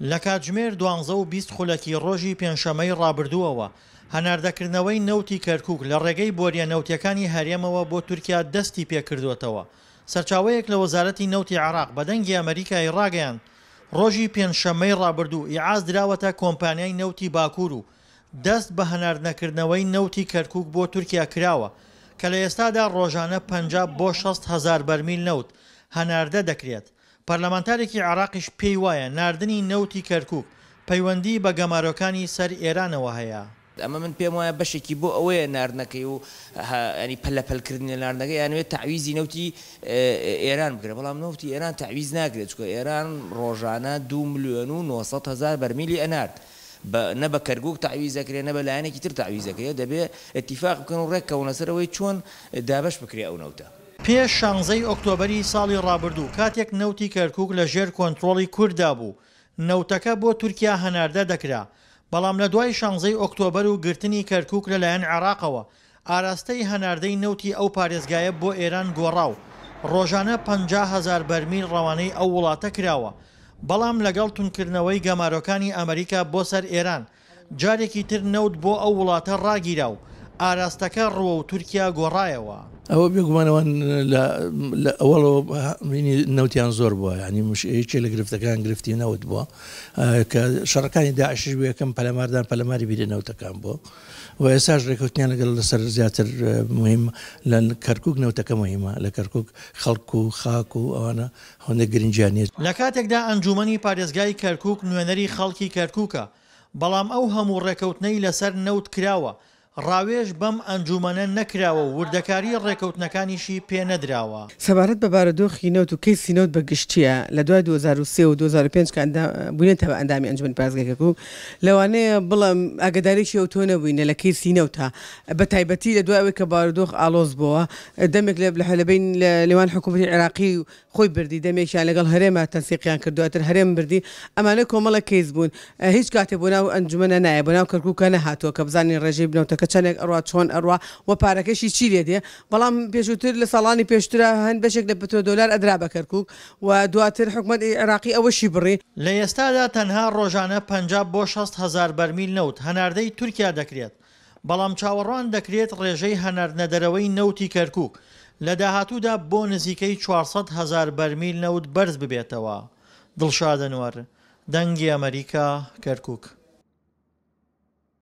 لە کاتژمێر 12:20 خولەکی ڕۆژی پێنجشەممەی ڕابردووەوە هەناردەکردنەوەی نەوتی کەرکووک لە ڕێگەی بۆریە نەوتیەکانی هەرێمەوە بۆ تورکیا دەستی پێکردوێتەوە. سەرچاوەیەک لە وەزارەتی نەوتی عێراق بەدەنگی ئەمریکای ڕاگەیاند ڕۆژی پێنجشەممەی ڕابردوو ئیعاز دراوەتە کۆمپانیای نەوتی باکوور و دەست بە هەناردنەکردنەوەی نەوتی کەرکووک بۆ تورکیا کراوە کە لە ئێستادا ڕۆژانە 50 بۆ 60 هزار بەرمیل نەوت هەناردە دەکرێت. پەرلەمانتارێکی عێراقیش پێی وایە ناردنی نەوتی کەرکووک پەیوەندی بە گەمارۆکانی سەر ئێرانەوە هەیە. ئەمە من پێم وایە بەشێکی بۆ ئەوەیە ناردنەکەی و ینی پەلەپەلکردنی لە ناردنەکەی یانوێت تعویزی نەوتی ئێران بکرێت، بەڵام نەوتی ئێران تعویز ناکرێت چونکە ئێران ڕۆژانە 2 ملیۆن و 900 هزار بەرمیلی ئەنارد نە بە کەرکووک تعویزەکرێت نە بە لایەنێکی تر تعویزەکەیە دەبێت ئەتیفاق بکەن و ڕێککەونە سەرەوەی چۆن دابش بکرێت ئەو نەوتە. پێش 16 ئۆکتۆبەری ساڵی ڕابردوو کاتێک نەوتی کەرکووک لە ژێر کۆنتڕۆڵی کووردا بوو نەوتەکە بۆ تورکیا هەناردە دەکرا، بەڵام لە دوای 16 ئۆکتۆبەر و گرتنی کەرکووک لەلایەن عێراقەوە ئاراستەی هەناردەی نەوتی ئەو پارێزگایە بۆ ئێران گۆڕاو ڕۆژانە 50 هزار بەرمیل ڕەوانەی ئەو وڵاتە کراوە. بەڵام لەگەڵ تونکردنەوەی گەمارۆکانی ئەمریکا بۆ سەر ئێران جارێکی تر نەوت بۆ ئەو وڵاتە ڕاگیرا و ئاراستەکە ڕوە و تورکیا گۆڕایەوە. ئەوە بێگومانەوەن لە ئەوڵەوە نەوتیان زۆر بووە، ینی هیچ لە گرفتەکان گرفتی نەوت بووە کە شەڕەکانی داعشش بوو یەکەم پەلەماردان پەلەماری بیرە نەوتەکان بووە و ئێساش ڕێکەوتنیان لەگەڵ لەسەر زیاتر مهم لە کەرکووک نەوتەکە مهمە لە کەرکووک خەڵک و خاک و ئەوانە هەندێک گرنجیانێت. لە کاتێکدا ئەنجومەنی پارێزگای کەرکووک نوێنەری خەڵکی کەرکووکە، بەڵام ئەو هەموو ڕێکەوتنەی لەسەر نەوت کراوە ڕاوێژ بەم ئەنجومەنە نەکراوە و وردەکاری ڕێکەوتنەکانیشی پێ نەدراوە. سەبارەت بە بارودۆخی نەوت و کەیسی نەوت بە گشتیە لە دوای 2023 و 2005 بوونێتەوە ئەندامی ئەنجومەن پارێزگای کەرکووک لەوانەیە بڵم ئاگدارێکی ئەو تۆ نەبووینە لە کەیسی نەوتە بە تایبەتی لە دوای ئەوەی کە بارودۆخ ئالۆز بووە دەمێک لەبین لە لێوان حکوومەتی عێراقی خۆی بردی دەمێکیان لەگەڵ هەرێمە تەنسیقیان کردواتر هەرێم بردی ئەمانە کۆمەڵە کەیس بوون هیچ کاتێ بۆ ناو ئەنجومەنە نایە بۆ ناو کەرکووکە نەهاتووە کە بزانین ڕێژەی بنەوتەکە چەندێک ئەڕوا چۆن ئەڕوا و پارەکەشی چی لێ دێ، بەڵام پێشووتر لە ساڵانی پێشترە هەند بەشێک لە پترۆدۆلار ئەدرا بە کەرکووک و دواتر حکوومەتی عێراقی ئەوەشی بڕی. لە ئێستادا تەنها ڕۆژانە 50 بۆ 60 هزار بەرمیل نەوت هەناردەی تورکیا دەکرێت، بەڵام چاوەڕوان دەکرێت ڕێژەی هەناردنەدەرەوەی نەوتی کەرکووک لە داهاتوودا بۆ نزیکەی 400 هزار بەرمیل نەوت بەرز ببێتەوە. دڵشاد ئەنوەر، دەنگی ئەمریکا، کەرکووک.